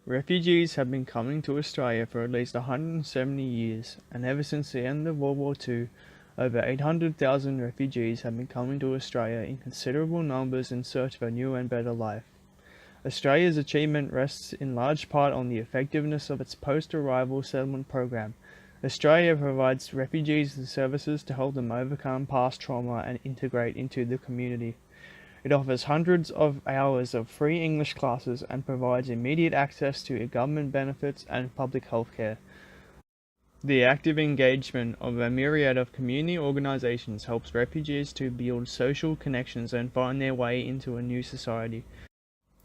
Refugees have been coming to Australia for at least 170 years, and ever since the end of World War II, over 800,000 refugees have been coming to Australia in considerable numbers in search of a new and better life. Australia's achievement rests in large part on the effectiveness of its post-arrival settlement program. Australia provides refugees with services to help them overcome past trauma and integrate into the community. It offers hundreds of hours of free English classes and provides immediate access to government benefits and public health care. The active engagement of a myriad of community organisations helps refugees to build social connections and find their way into a new society.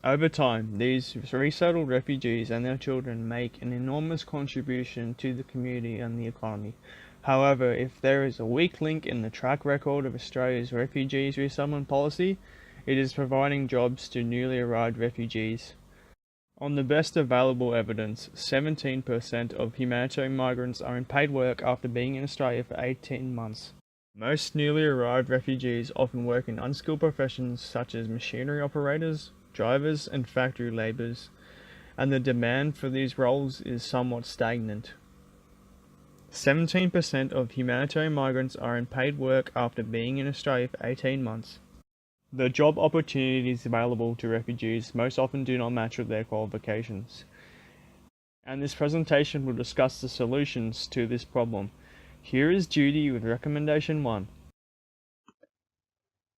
Over time, these resettled refugees and their children make an enormous contribution to the community and the economy. However, if there is a weak link in the track record of Australia's refugees resettlement policy, it is providing jobs to newly arrived refugees. On the best available evidence, 17% of humanitarian migrants are in paid work after being in Australia for 18 months. Most newly arrived refugees often work in unskilled professions such as machinery operators, drivers, and factory labourers, and the demand for these roles is somewhat stagnant. 17% of humanitarian migrants are in paid work after being in Australia for 18 months. The job opportunities available to refugees most often do not match with their qualifications. And this presentation will discuss the solutions to this problem. Here is Judy with recommendation 1.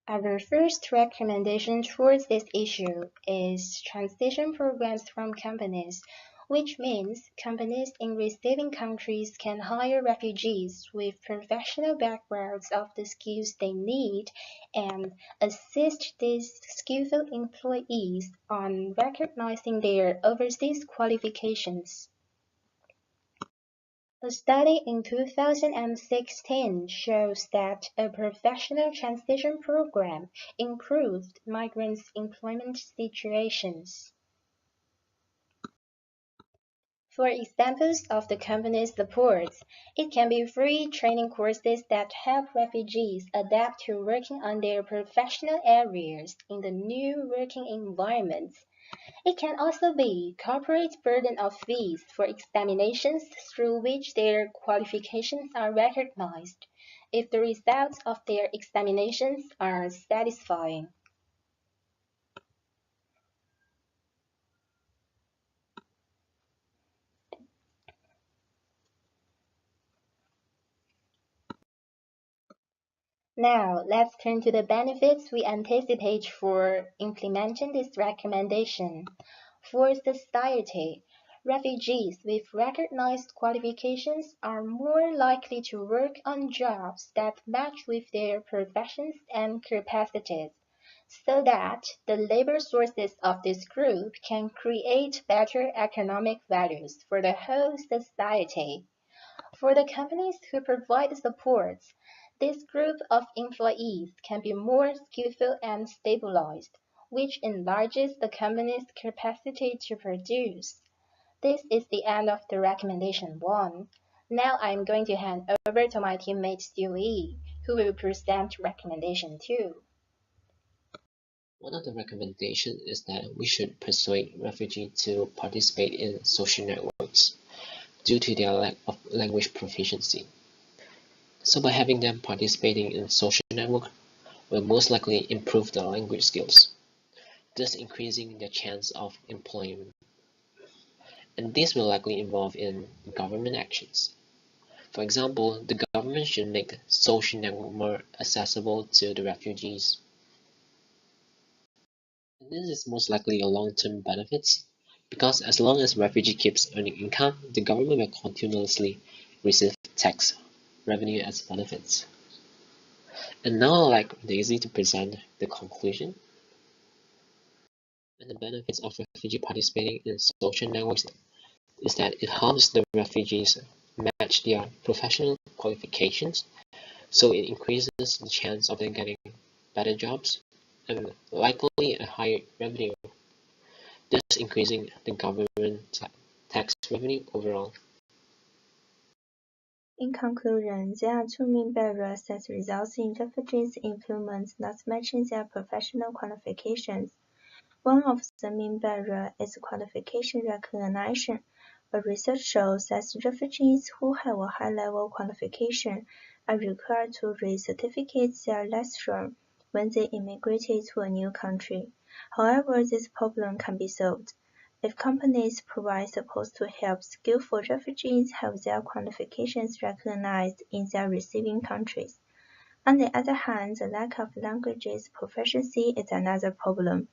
Our first recommendation towards this issue is transition programs from companies, which means companies in receiving countries can hire refugees with professional backgrounds of the skills they need and assist these skillful employees on recognizing their overseas qualifications. A study in 2016 shows that a professional transition program improved migrants' employment situations. For examples of the company's support, it can be free training courses that help refugees adapt to working on their professional areas in the new working environment. It can also be corporate burden of fees for examinations through which their qualifications are recognized, if the results of their examinations are satisfying. Now, let's turn to the benefits we anticipate for implementing this recommendation. For society, refugees with recognized qualifications are more likely to work on jobs that match with their professions and capacities, so that the labor sources of this group can create better economic values for the whole society. For the companies who provide support, this group of employees can be more skillful and stabilized, which enlarges the company's capacity to produce. This is the end of the recommendation 1. Now I'm going to hand over to my teammate Stewie, who will present recommendation 2. One of the recommendations is that we should persuade refugees to participate in social networks due to their lack of language proficiency. So by having them participating in social network will most likely improve their language skills, thus increasing their chance of employment. And this will likely involve in government actions. For example, the government should make social network more accessible to the refugees. And this is most likely a long-term benefits, because as long as refugee keeps earning income, the government will continuously receive tax revenue as benefits. And now I'd like Daisy to present the conclusion. And the benefits of refugee participating in social networks is that it helps the refugees match their professional qualifications, so it increases the chance of them getting better jobs and likely a higher revenue, thus increasing the government tax revenue overall. In conclusion, there are two main barriers that result in refugees' employment not matching their professional qualifications. One of the main barriers is qualification recognition. A research shows that refugees who have a high-level qualification are required to recertificate their lecturer when they immigrated to a new country. However, this problem can be solved if companies provide support to help skillful refugees have their qualifications recognized in their receiving countries. On the other hand, the lack of language proficiency is another problem.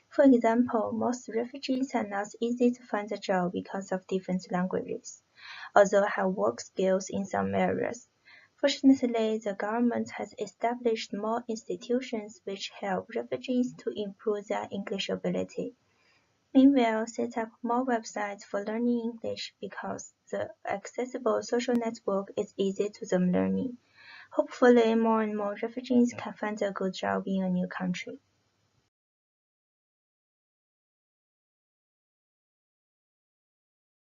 For example, most refugees are not easy to find a job because of different languages, although have work skills in some areas. Fortunately, the government has established more institutions which help refugees to improve their English ability. Meanwhile, set up more websites for learning English because the accessible social network is easy to them learning. Hopefully, more and more refugees can find a good job in a new country.